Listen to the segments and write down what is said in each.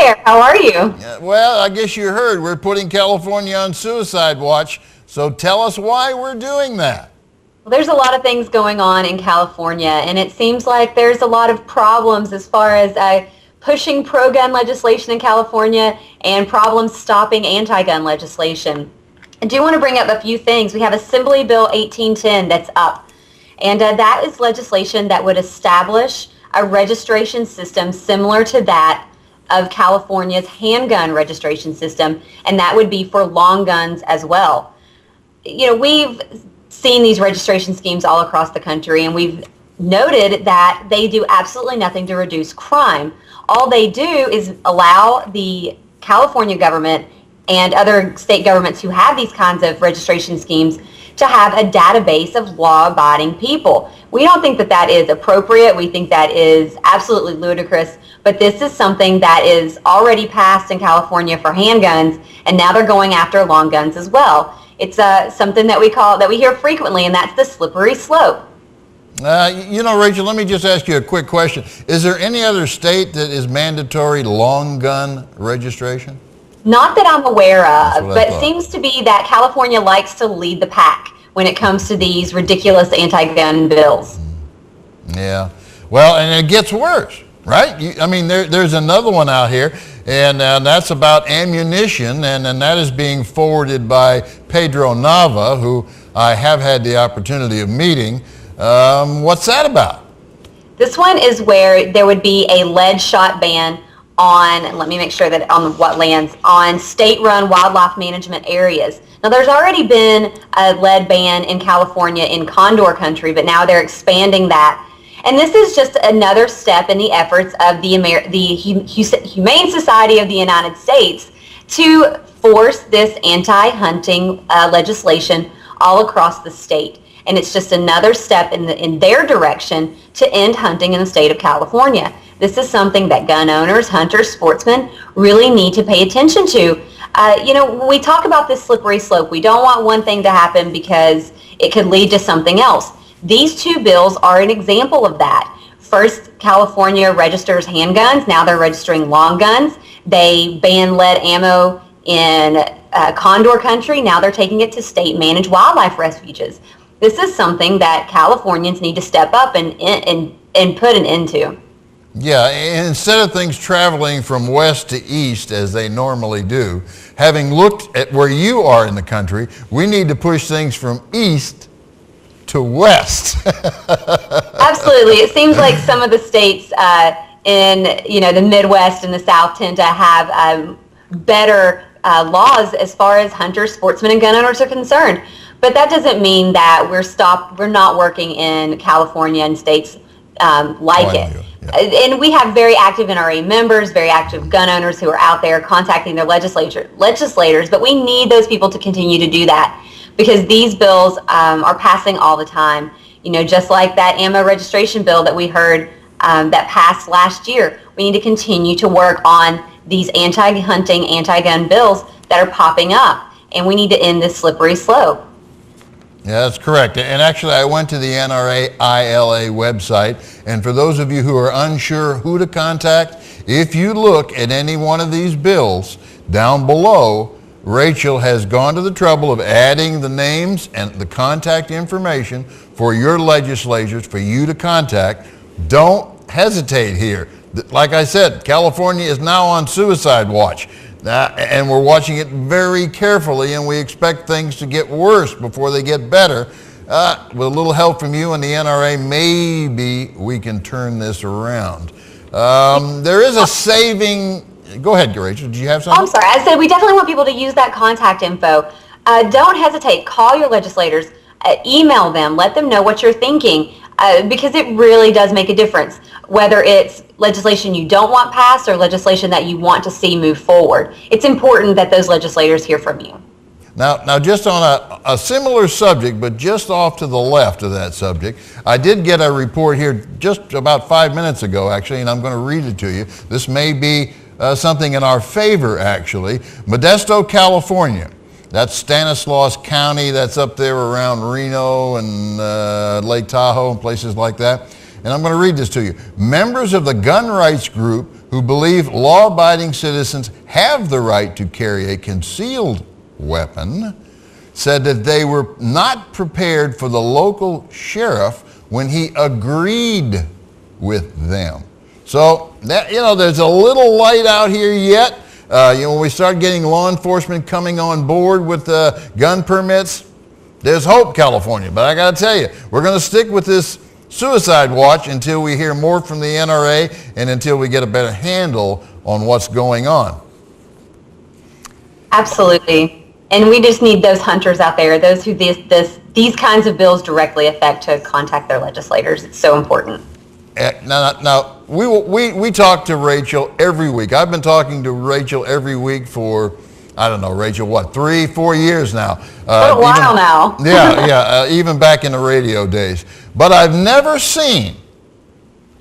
there. How are you? Well, I guess you heard we're putting California on suicide watch. So tell us why we're doing that. Well, there's a lot of things going on in California, and it seems like there's a lot of problems as far as pushing pro-gun legislation in California and problems stopping anti-gun legislation. I do want to bring up a few things. We have Assembly Bill 1810 that's up, and that is legislation that would establish a registration system similar to that of California's handgun registration system, and that would be for long guns as well. You know, we've seen these registration schemes all across the country, and we've noted that they do absolutely nothing to reduce crime. All they do is allow the California government and other state governments who have these kinds of registration schemes to have a database of law-abiding people. We don't think that that is appropriate. We think that is absolutely ludicrous, but this is something that is already passed in California for handguns, and now they're going after long guns as well. It's something that we hear frequently, and that's the slippery slope. You know, Rachel, let me just ask you a quick question. Is there any other state that is mandatory long gun registration? Not that I'm aware of, but it seems to be that California likes to lead the pack when it comes to these ridiculous anti-gun bills. Yeah. Well, and it gets worse, right? I mean, there's another one out here, and that's about ammunition, and that is being forwarded by Pedro Nava, who I have had the opportunity of meeting. What's that about? This one is where there would be a lead shot ban on, let me make sure that on what lands, on state-run wildlife management areas. Now, there's already been a lead ban in California in Condor Country, but now they're expanding that. And this is just another step in the efforts of the Humane Society of the United States to force this anti-hunting legislation all across the state. And it's just another step in their direction to end hunting in the state of California. This is something that gun owners, hunters, sportsmen really need to pay attention to. You know, when we talk about this slippery slope, we don't want one thing to happen because it could lead to something else. These two bills are an example of that. First, California registers handguns. Now they're registering long guns. They ban lead ammo in Condor Country. Now they're taking it to state-managed wildlife refuges. This is something that Californians need to step up and put an end to. Yeah, instead of things traveling from west to east as they normally do, having looked at where you are in the country, we need to push things from east to west. Absolutely. It seems like some of the states in the Midwest and the South tend to have better laws as far as hunters, sportsmen, and gun owners are concerned. But that doesn't mean that we're not working in California and states like it. Yeah. And we have very active NRA members, very active gun owners who are out there contacting their legislators, but we need those people to continue to do that because these bills are passing all the time. You know, just like that ammo registration bill that we heard that passed last year, we need to continue to work on these anti-hunting, anti-gun bills that are popping up, and we need to end this slippery slope. Yeah, that's correct. And actually, I went to the NRA ILA website, and for those of you who are unsure who to contact, if you look at any one of these bills down below, Rachel has gone to the trouble of adding the names and the contact information for your legislators for you to contact. Don't hesitate here. Like I said, California is now on suicide watch. And we're watching it very carefully, and we expect things to get worse before they get better. With a little help from you and the NRA, maybe we can turn this around. There is a saving. Go ahead, Rachel. Did you have something? I'm sorry. I said we definitely want people to use that contact info. Don't hesitate. Call your legislators. Email them. Let them know what you're thinking. Because it really does make a difference, whether it's legislation you don't want passed or legislation that you want to see move forward. It's important that those legislators hear from you. Now just on a similar subject, but just off to the left of that subject, I did get a report here just about 5 minutes ago, actually, and I'm going to read it to you. This may be something in our favor, actually. Modesto, California. That's Stanislaus County. That's up there around Reno and Lake Tahoe and places like that. and I'm going to read this to you. Members of the gun rights group who believe law-abiding citizens have the right to carry a concealed weapon said that they were not prepared for the local sheriff when he agreed with them. So that, there's a little light out here yet. When we start getting law enforcement coming on board with gun permits, there's hope, California. But I got to tell you, we're going to stick with this suicide watch until we hear more from the NRA and until we get a better handle on what's going on. Absolutely. And we just need those hunters out there, those who these kinds of bills directly affect, to contact their legislators. It's so important. Now we talk to Rachel every week. I've been talking to Rachel every week for, I don't know, Rachel, what, 3-4 years now? For a while now. Yeah, even back in the radio days. But I've never seen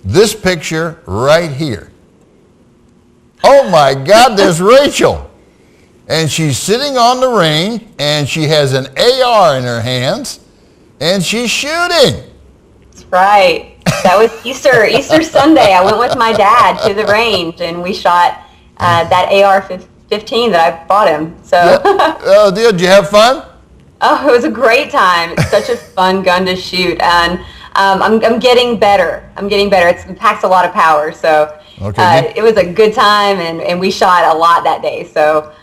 this picture right here. Oh my God, there's Rachel. And she's sitting on the range, and she has an AR in her hands, and she's shooting. That's right. That was Easter Sunday. I went with my dad to the range, and we shot that AR-15 that I bought him. So. Oh, did you have fun? Oh, it was a great time. It's such a fun gun to shoot, and I'm getting better. It packs a lot of power, so it was a good time, and we shot a lot that day. So.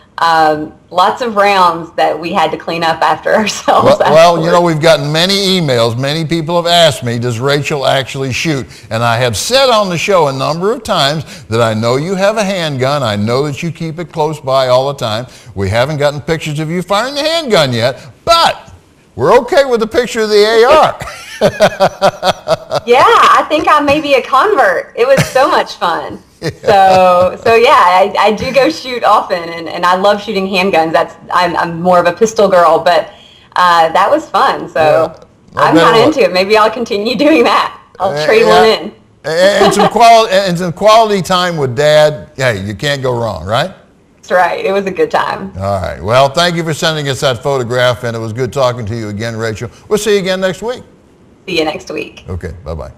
Lots of rounds that we had to clean up after ourselves. Well, we've gotten many emails. Many people have asked me, does Rachel actually shoot? And I have said on the show a number of times that I know you have a handgun. I know that you keep it close by all the time. We haven't gotten pictures of you firing the handgun yet, but we're okay with the picture of the AR. Yeah, I think I may be a convert. It was so much fun. So yeah, I do go shoot often, and I love shooting handguns. I'm more of a pistol girl, but that was fun. So I'm kind of into it. Maybe I'll continue doing that. I'll trade one in. And some quality time with Dad. Hey, you can't go wrong, right? That's right. It was a good time. All right. Well, thank you for sending us that photograph, and it was good talking to you again, Rachel. We'll see you again next week. See you next week. Okay. Bye-bye.